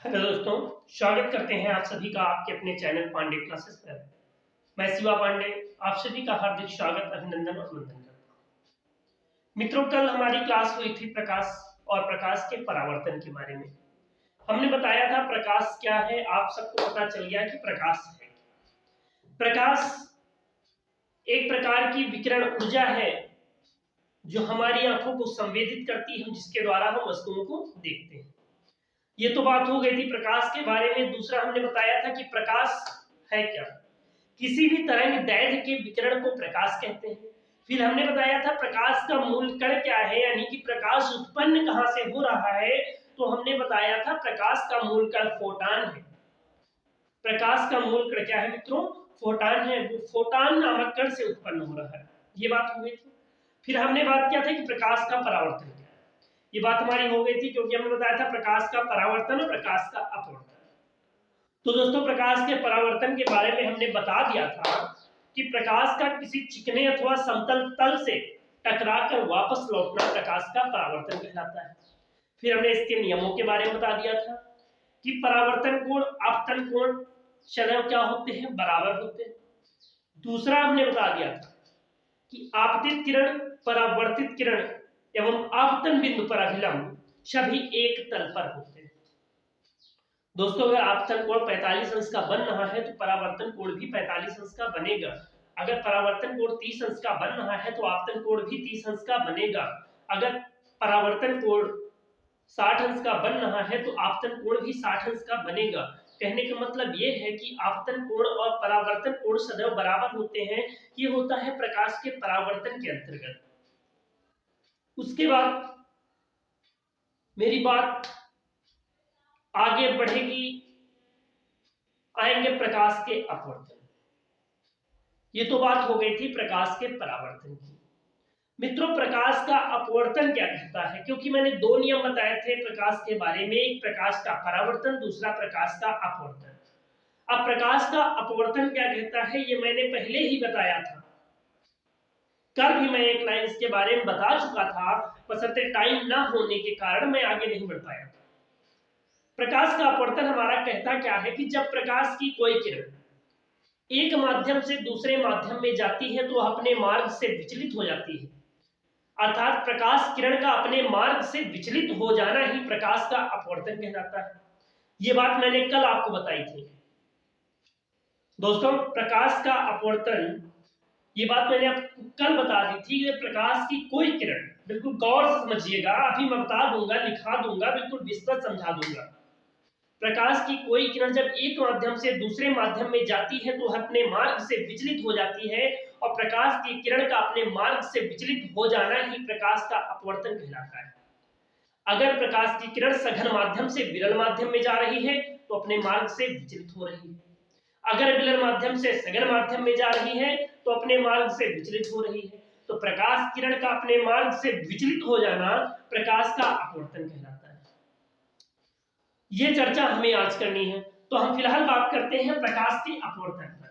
Hello दोस्तों, स्वागत करते हैं आप सभी का आपके अपने चैनल पांडे क्लासेस पर। मैं शिवा पांडे आप सभी का हार्दिक स्वागत, अभिनंदन और वंदन करता हूं। मित्रों, कल हमारी क्लास हुई थी प्रकाश और प्रकाश के परावर्तन के बारे में। हमने बताया था प्रकाश क्या है, आप सबको पता चल गया कि प्रकाश है। प्रकाश एक प्रकार की विकिरण ऊर्जा है जो हमारी आंखों को संवेदित करती है, जिसके द्वारा हम वस्तुओं को देखते हैं। ये तो बात हो गई थी प्रकाश के बारे में। दूसरा हमने बताया था कि प्रकाश है क्या। किसी भी तरंग दैर्घ्य के विकिरण को प्रकाश कहते हैं। फिर हमने बताया था प्रकाश का मूल कण क्या है, यानी कि प्रकाश उत्पन्न कहां से हो रहा है। तो हमने बताया था प्रकाश का मूल कण फोटान है। प्रकाश का मूल कण क्या है मित्रों? फोटान है। वो फोटान नामक कण से उत्पन्न हो रहा है। ये बात हो गई थी। फिर हमने बात किया था कि प्रकाश का परावर्तन क्या है। ये बात हमारी हो गई थी, क्योंकि हमने बताया था प्रकाश का परावर्तन और प्रकाश का अपवर्तन। तो दोस्तों, प्रकाश के परावर्तन के बारे में हमने बता दिया था कि प्रकाश का किसी चिकने अथवा समतल तल से टकराकर वापस लौटना प्रकाश का परावर्तन कहलाता है। फिर हमने इसके नियमों के बारे में बता दिया था कि परावर्तन कोण आपतन कोण सदैव क्या होते हैं? बराबर होते हैं। दूसरा हमने बता दिया था कि आपतित किरण, परावर्तित किरण एवं आपतन बिंदु पर अभिलंब सभी एक तल पर होते हैं। दोस्तों, अगर आपतन कोण 45 अंश का बन रहा है तो परावर्तन कोण भी 45 अंश का बनेगा। अगर परावर्तन कोण 30 अंश का बन रहा है तो आपतन कोण भी 30 अंश का बनेगा। अगर परावर्तन कोण 60 अंश का बन रहा है तो आपतन कोण भी 60 अंश का बनेगा। कहने का मतलब ये है कि आपतन कोण और परावर्तन कोण सदैव बराबर होते हैं। ये होता है प्रकाश के परावर्तन के अंतर्गत। उसके बाद मेरी बात आगे बढ़ेगी, आएंगे प्रकाश के अपवर्तन। ये तो बात हो गई थी प्रकाश के परावर्तन की। मित्रों, प्रकाश का अपवर्तन क्या कहता है? क्योंकि मैंने दो नियम बताए थे प्रकाश के बारे में, एक प्रकाश का परावर्तन, दूसरा प्रकाश का अपवर्तन। अब प्रकाश का अपवर्तन क्या कहता है ये मैंने पहले ही बताया था। कल भी मैं एक लाइन इसके बारे में बता चुका था, बशर्ते टाइम ना होने के कारण मैं आगे नहीं बढ़ पाया। प्रकाश का अपवर्तन हमारा कहता क्या है कि जब प्रकाश की कोई किरण एक माध्यम से दूसरे माध्यम में जाती है तो अपने मार्ग से विचलित हो जाती है। अर्थात प्रकाश किरण का अपने मार्ग से विचलित हो जाना ही प्रकाश का अपवर्तन कहलाता है। यह बात मैंने कल आपको बताई थी। दोस्तों, प्रकाश का अपवर्तन, ये बात मैंने आपको कल बता दी थी कि प्रकाश की कोई किरण, बिल्कुल गौर से समझिएगा, अभी मैं बता दूंगा, लिखा दूंगा, बिल्कुल विस्तृत समझा दूंगा। प्रकाश की कोई किरण जब एक माध्यम से दूसरे माध्यम में जाती है तो अपने मार्ग से विचलित हो जाती है, और प्रकाश की किरण का अपने मार्ग से विचलित हो जाना ही प्रकाश का अपवर्तन कहलाता है। अगर प्रकाश की किरण सघन माध्यम से विरल माध्यम में जा रही है तो अपने मार्ग से विचलित हो रही है। अगर विरल माध्यम से सघन माध्यम में जा रही है तो अपने मार्ग से विचलित हो रही है। तो प्रकाश किरण का अपने मार्ग से विचलित हो जाना प्रकाश का अपवर्तन कहलाता है। ये चर्चा हमें आज करनी है, तो हम फिलहाल बात करते हैं प्रकाश के अपवर्तन पर।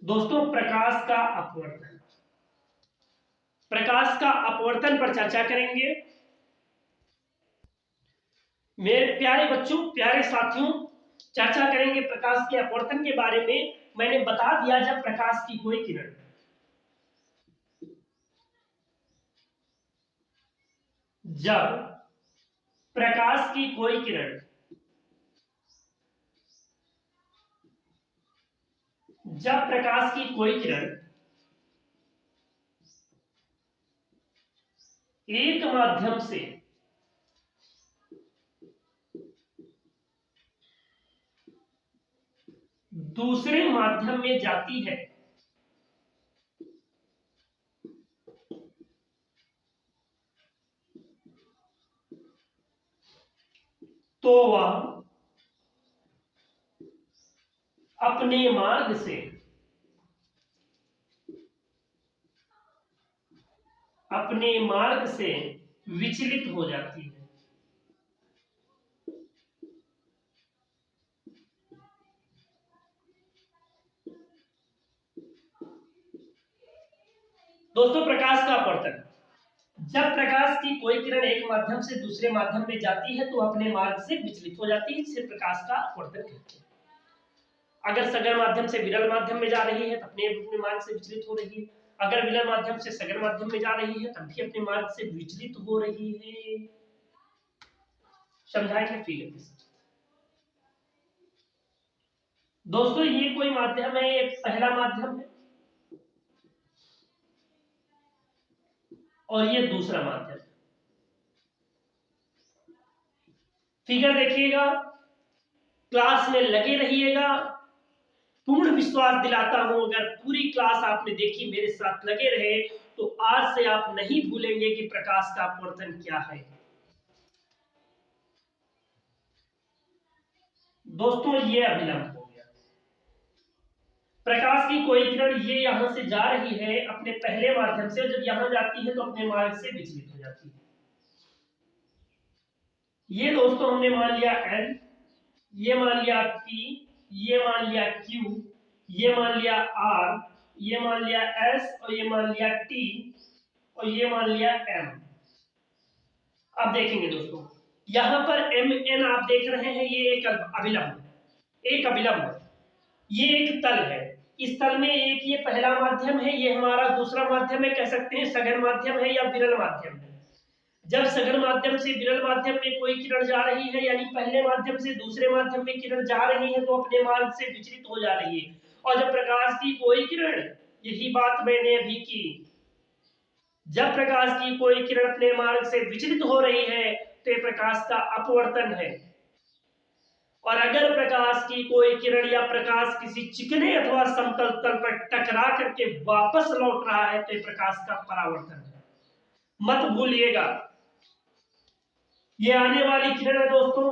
दोस्तों, प्रकाश का अपवर्तन, प्रकाश का अपवर्तन पर चर्चा करेंगे। मेरे प्यारे बच्चों, प्यारे साथियों, चर्चा करेंगे प्रकाश के अपवर्तन के बारे में। मैंने बता दिया, जब प्रकाश की कोई किरण जब प्रकाश की कोई किरण जब प्रकाश की कोई किरण एक माध्यम से दूसरे माध्यम में जाती है तो वह अपने मार्ग से विचलित हो जाती है। दोस्तों प्रकाश का अपवर्तन, जब प्रकाश की कोई किरण एक माध्यम से दूसरे माध्यम में जाती है तो अपने मार्ग से विचलित हो जाती है, इसे प्रकाश का अपवर्तन कहते हैं। अगर सघन माध्यम से विरल माध्यम में जा रही है तो अपने मार्ग से विचलित हो रही है, अगर विरल माध्यम से सघन माध्यम में जा रही है तब भी अपने मार्ग से विचलित हो रही है। समझाएंगे फिगर के साथ। दोस्तों ये कोई माध्यम है, ये पहला माध्यम है और ये दूसरा माध्यम है। फिगर देखिएगा, क्लास में लगे रहिएगा, पूर्ण विश्वास दिलाता हूं अगर पूरी क्लास आपने देखी, मेरे साथ लगे रहे तो आज से आप नहीं भूलेंगे कि प्रकाश का अपवर्तन क्या है। दोस्तों ये अभिलंब हो गया, प्रकाश की कोई किरण ये यहां से जा रही है अपने पहले माध्यम से, जब यहां जाती है तो अपने मार्ग से विचलित हो जाती है। ये दोस्तों हमने मान लिया N, ये मान लिया P, ये मान लिया Q, ये मान लिया R, ये मान लिया S और ये मान लिया T और ये मान लिया M। अब देखेंगे दोस्तों, यहां पर MN आप देख रहे हैं, ये एक अभिलंब, एक अभिलंब, ये एक तल है। इस तल में एक ये पहला माध्यम है, ये हमारा दूसरा माध्यम है, कह सकते हैं सघन माध्यम है या विरल माध्यम है। जब सघन माध्यम से विरल माध्यम में कोई किरण जा रही है, यानी पहले माध्यम से दूसरे माध्यम में किरण जा रही है तो अपने मार्ग से विचलित हो जा रही है। और जब प्रकाश की कोई किरण, यही बात मैंने अभी की, जब प्रकाश की कोई किरण अपने मार्ग से विचलित हो रही है तो ये प्रकाश का अपवर्तन है। और अगर प्रकाश की कोई किरण या प्रकाश किसी चिकने अथवा समतल तल पर टकरा करके वापस लौट रहा है तो ये प्रकाश का परावर्तन है। मत भूलिएगा, ये आने वाली किरण है दोस्तों,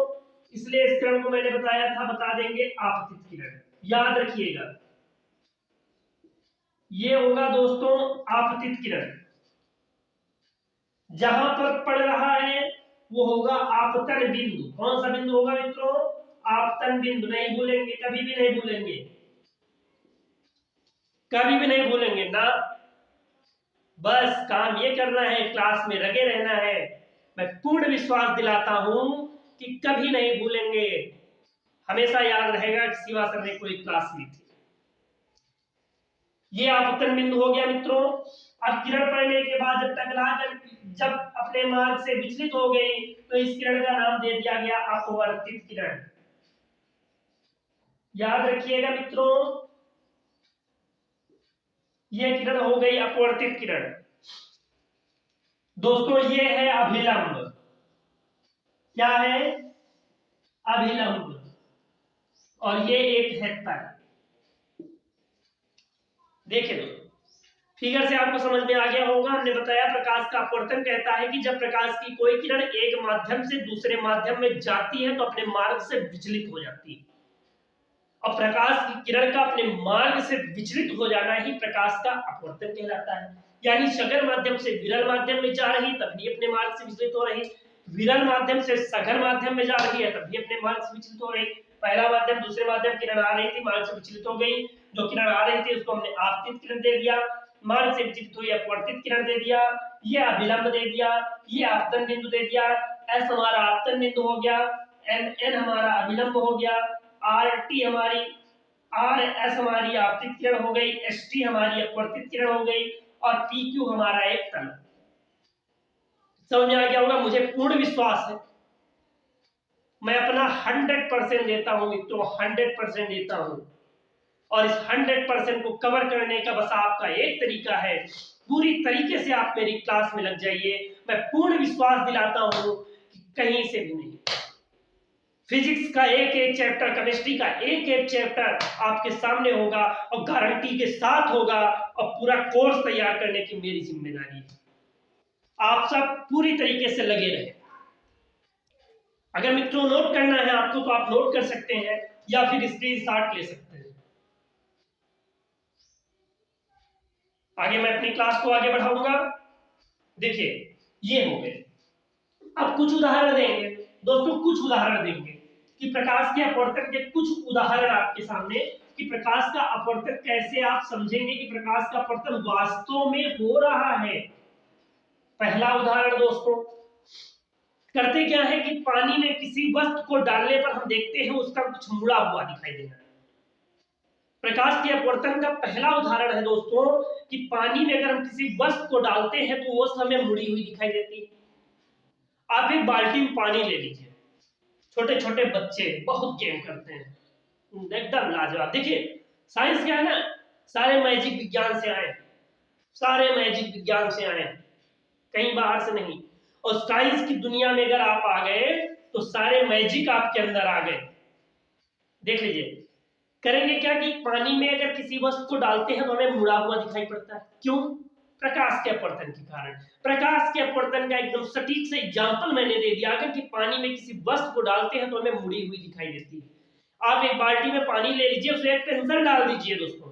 इसलिए इस किरण को मैंने बताया था, बता देंगे आपतित किरण, याद रखिएगा। ये होगा दोस्तों आपतित किरण, जहां पर पड़ रहा है वो होगा आपतन बिंदु। कौन सा बिंदु होगा मित्रों? आपतन बिंदु। नहीं भूलेंगे, कभी भी नहीं भूलेंगे, कभी भी नहीं भूलेंगे ना। बस काम ये करना है, क्लास में लगे रहना है। मैं पूर्ण विश्वास दिलाता हूं कि कभी नहीं भूलेंगे, हमेशा याद रहेगा कि शिवा सर ने कोई क्लास ली थी। ये आपतन बिंदु हो गया मित्रों। अब किरण पड़ने के बाद जब टकरा कर जब अपने मार्ग से विचलित हो गई तो इस किरण का नाम दे दिया गया अपवर्तित किरण। याद रखिएगा मित्रों, ये किरण हो गई अपवर्तित किरण। दोस्तों ये है अभिलंब, क्या है? अभिलंब। और ये एक है तल। देखिए दोस्तों, फिगर से आपको समझ में आ गया होगा, हमने बताया प्रकाश का अपवर्तन कहता है कि जब प्रकाश की कोई किरण एक माध्यम से दूसरे माध्यम में जाती है तो अपने मार्ग से विचलित हो जाती है। और प्रकाश की किरण का अपने मार्ग से विचलित हो जाना ही प्रकाश का अपवर्तन कहलाता है। यानी सघन माध्यम से विरल माध्यम में जा रही तब भी अपने मार्ग से विचलित हो रही, विरल माध्यम से सघन माध्यम में जा रही है तब भी अपने मार्ग से विचलित हो रही। पहला माध्यम दूसरे माध्यम किरण आ रही थी, मार्ग से विचलित हो गई, जो किरण आ रही थी उसको हमने आपतित किरण दे दिया, मार्ग से विचलित हुई अपवर्तित किरण दे दिया, ये अभिलंब दे दिया, ये आपतन बिंदु दे दिया। एस हमारा आपतन बिंदु हो गया, एन हमारा अभिलंब हो गया, आर टी हमारी आर एस हमारी आपतित किरण हो गई, एस टी हमारी अपवर्तित किरण हो गई और पी क्यू हमारा एक तल। समझ में आ गया होगा, मुझे पूर्ण विश्वास है, मैं अपना 100% देता हूं मित्रों, 100% देता हूं। और इस 100% को कवर करने का बस आपका एक तरीका है, पूरी तरीके से आप मेरी क्लास में लग जाइए। मैं पूर्ण विश्वास दिलाता हूं कि कहीं से भी नहीं, फिजिक्स का एक एक चैप्टर, केमिस्ट्री का एक एक चैप्टर आपके सामने होगा और गारंटी के साथ होगा, और पूरा कोर्स तैयार करने की मेरी जिम्मेदारी है। आप सब पूरी तरीके से लगे रहे। अगर मित्रों नोट करना है आपको तो आप नोट कर सकते हैं या फिर स्क्रीनशॉट ले सकते हैं। आगे मैं अपनी क्लास को आगे बढ़ाऊंगा। देखिए ये हो गए, अब कुछ उदाहरण देंगे दोस्तों, कुछ उदाहरण देंगे कि प्रकाश के अपवर्तन के कुछ उदाहरण आपके सामने कि प्रकाश का अपवर्तन कैसे आप समझेंगे कि प्रकाश का अपवर्तन वास्तव में हो रहा है। पहला उदाहरण दोस्तों, करते क्या है कि पानी में किसी वस्तु को डालने पर हम देखते हैं उसका कुछ मुड़ा हुआ दिखाई देना। प्रकाश के अपवर्तन का पहला उदाहरण है दोस्तों कि पानी में अगर हम किसी वस्तु को डालते हैं तो वो हमें मुड़ी हुई दिखाई देती है। आप एक बाल्टी में पानी ले लीजिए, छोटे छोटे बच्चे बहुत गेम करते हैं, एकदम लाजवाब। देखिए साइंस क्या है ना, सारे मैजिक विज्ञान से आए, सारे मैजिक विज्ञान से आए, कहीं बाहर से नहीं। और साइंस की दुनिया में अगर आप आ गए तो सारे मैजिक आपके अंदर आ गए। देख लीजिए, करेंगे क्या कि पानी में अगर किसी वस्तु को डालते हैं तो हमें मुड़ा हुआ दिखाई पड़ता है। क्यों? प्रकाश के अपवर्तन के कारण। प्रकाश के अपवर्तन का एकदम सटीक से एग्जांपल मैंने दे दिया कि पानी में किसी वस्तु को डालते हैं तो हमें मुड़ी हुई दिखाई देती है। आप एक बाल्टी में पानी ले लीजिए, उसमें एक पेंसिल डाल दीजिए दोस्तों,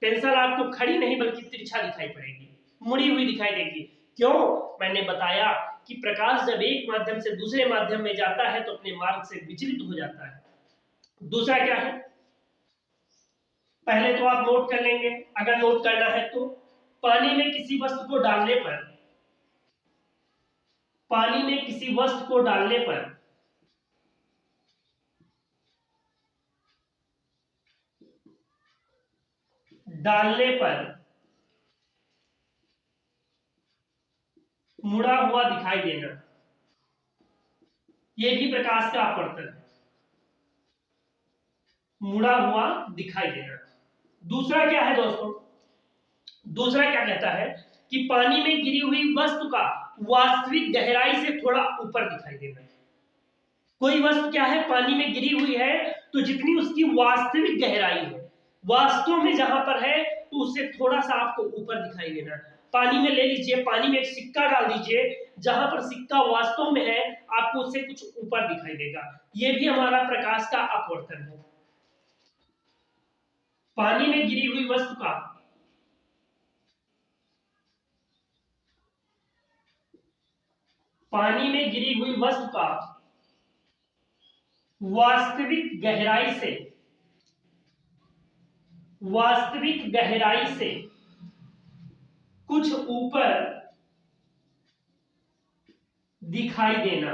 पेंसिल आपको खड़ी नहीं बल्कि तिरछा दिखाई पड़ेगी, मुड़ी हुई दिखाई देगी। क्यों? मैंने बताया कि प्रकाश जब एक माध्यम से दूसरे माध्यम में जाता है तो अपने मार्ग से विचलित हो जाता है। दूसरा क्या है, पहले तो आप नोट कर लेंगे, अगर नोट करना है तो पानी में किसी वस्तु को डालने पर, पानी में किसी वस्तु को डालने पर मुड़ा हुआ दिखाई देना, यह भी प्रकाश का अपवर्तन है, मुड़ा हुआ दिखाई देना। दूसरा क्या है दोस्तों, दूसरा क्या कहता है कि पानी में गिरी हुई वस्तु का वास्तविक गहराई से थोड़ा ऊपर दिखाई देना। कोई वस्तु क्या है, पानी में गिरी हुई है तो जितनी उसकी वास्तविक गहराई है, वास्तव में जहां पर है तो उससे थोड़ा सा आपको ऊपर दिखाई देना। पानी में ले लीजिए, पानी में एक सिक्का डाल दीजिए, जहां पर सिक्का वास्तव में है आपको उससे कुछ ऊपर दिखाई देगा। यह भी हमारा प्रकाश का अपवर्तन है। पानी में गिरी हुई वस्तु का पानी में गिरी हुई वस्तु का वास्तविक गहराई से कुछ ऊपर दिखाई देना।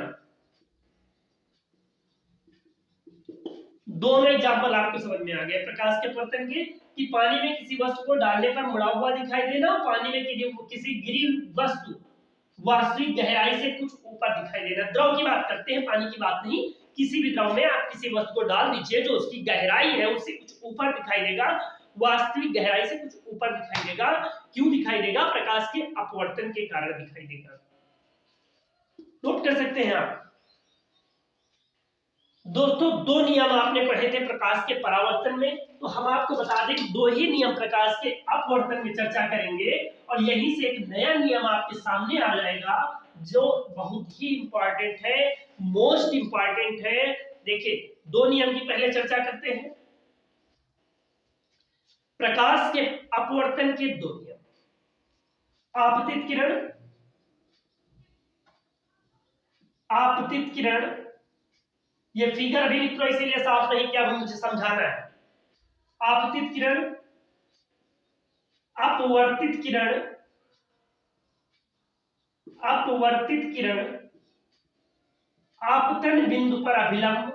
दोनों एग्जाम्पल आपको समझ में आ गए प्रकाश के अपवर्तन के, कि पानी में किसी वस्तु को डालने पर मुड़ा हुआ दिखाई देना, पानी में किसी गिरी वस्तु वास्तविक गहराई से कुछ ऊपर दिखाई देना। द्रव की बात करते हैं, पानी की बात नहीं। किसी भी द्रव में आप किसी वस्तु को डाल दीजिए, जो उसकी गहराई है उससे कुछ ऊपर दिखाई देगा, वास्तविक गहराई से कुछ ऊपर दिखाई देगा। क्यों दिखाई देगा? प्रकाश के अपवर्तन के कारण दिखाई देगा। नोट कर सकते हैं आप दोस्तों। दो नियम आपने पढ़े थे प्रकाश के परावर्तन में, तो हम आपको बता दें कि दो ही नियम प्रकाश के अपवर्तन में चर्चा करेंगे, और यहीं से एक नया नियम आपके सामने आ जाएगा जो बहुत ही इंपॉर्टेंट है, मोस्ट इंपॉर्टेंट है। देखिए, दो नियम की पहले चर्चा करते हैं। प्रकाश के अपवर्तन के दो नियम, आपतित किरण, आपतित किरण, ये फिगर अभी मित्रों इसीलिए साफ नहीं किया, मुझे समझाना है। आपतित किरण, अपवर्तित किरण, अपवर्तित किरण, आपतन बिंदु पर अभिलंब,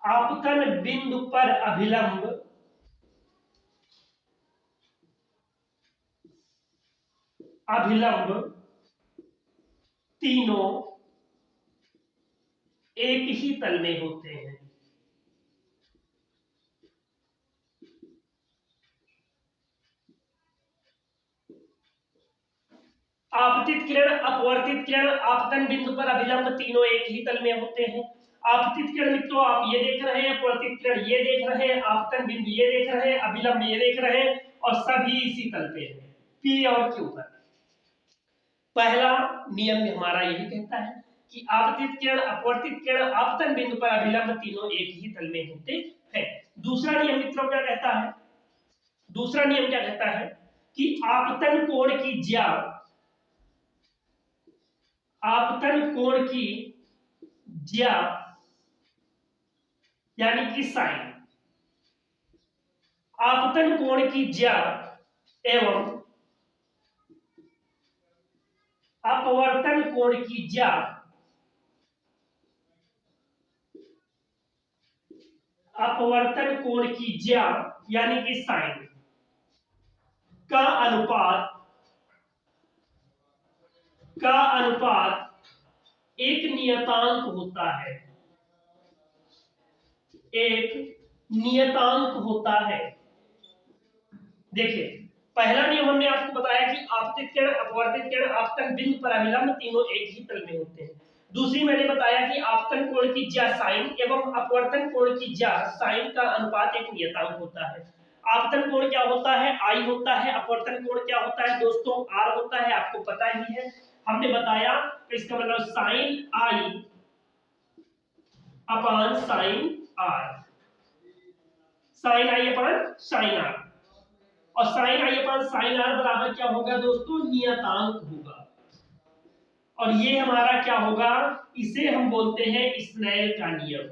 आपतन बिंदु पर अभिलंब, अभिलंब तीनों एक ही तल में होते हैं। आपतित किरण, अपवर्तित किरण, आपतन बिंदु पर अभिलंब तीनों एक ही तल में होते हैं। आपतित किरण मित्रों आप ये देख रहे हैं, अपवर्तित किरण ये देख रहे हैं, आपतन बिंदु ये देख रहे हैं, अभिलंब ये देख रहे हैं, और सभी इसी तल पे हैं, पी और क्यू पर। पहला नियम हमारा यही कहता है कि आपतित किरण, अपवर्तित किरण, आपतन बिंदु पर अभिलंब तीनों एक ही तल में होते हैं। दूसरा नियम मित्रों क्या कहता है? दूसरा नियम क्या कहता है कि आपतन कोण की ज्या, आपतन कोण की ज्या यानी कि साइन, आपतन कोण की ज्या एवं अपवर्तन कोण की ज्या अपवर्तन कोण की ज्या यानी कि साइन का अनुपात एक नियतांक होता है, एक नियतांक होता है। देखिए, पहला नियम हमने आपको बताया कि आपतित किरण, अपवर्तित किरण, आपतन बिंदु पर अभिलंब तीनों एक ही तल में होते हैं। दूसरी मैंने बताया कि आपतन कोण की ज्या साइन एवं अपवर्तन कोण की ज्या साइन का अनुपात एक नियतांक होता है। आपतन कोण क्या होता है? आई होता है। अपवर्तन कोण क्या होता है दोस्तों? आर होता है, आपको पता ही है, हमने बताया। तो इसका मतलब साइन आई अपॉन साइन आर, साइन आई अपॉन साइन आर, और sine I upon sine are बराबर क्या होगा दोस्तों? नियतांक होगा। और ये हमारा क्या होगा? इसे हम बोलते हैं स्नेल का नियम।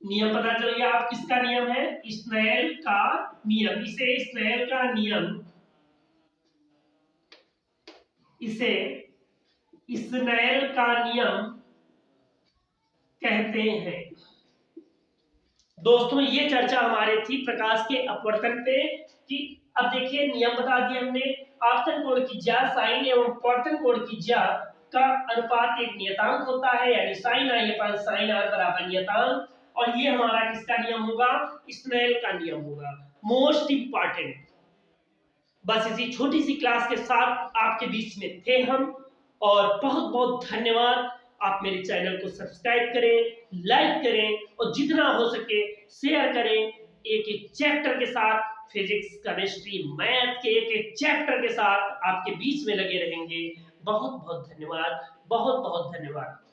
नियम पता चल गया आप किसका नियम है? स्नेल का नियम। इसे स्नेल का नियम, इसे स्नेल का नियम कहते हैं। दोस्तों ये चर्चा हमारी थी प्रकाश के अपवर्तन पे कि अब देखिए नियम बता दिए हमने, आपतन कोण की ज्या साइन एवं अपवर्तन कोण की ज्या का अनुपात एक नियतांक होता है, यानी sine I upon sine are बराबर नियतांक। और ये हमारा किसका नियम होगा? स्नेल का नियम होगा। Most important. बस इसी छोटी सी क्लास के साथ आपके बीच में थे हम, और बहुत बहुत धन्यवाद। आप मेरे चैनल को सब्सक्राइब करें, लाइक करें, और जितना हो सके शेयर करें। एक एक चैप्टर के साथ, फिजिक्स, केमिस्ट्री, मैथ के एक एक चैप्टर के साथ आपके बीच में लगे रहेंगे। बहुत बहुत धन्यवाद, बहुत बहुत धन्यवाद।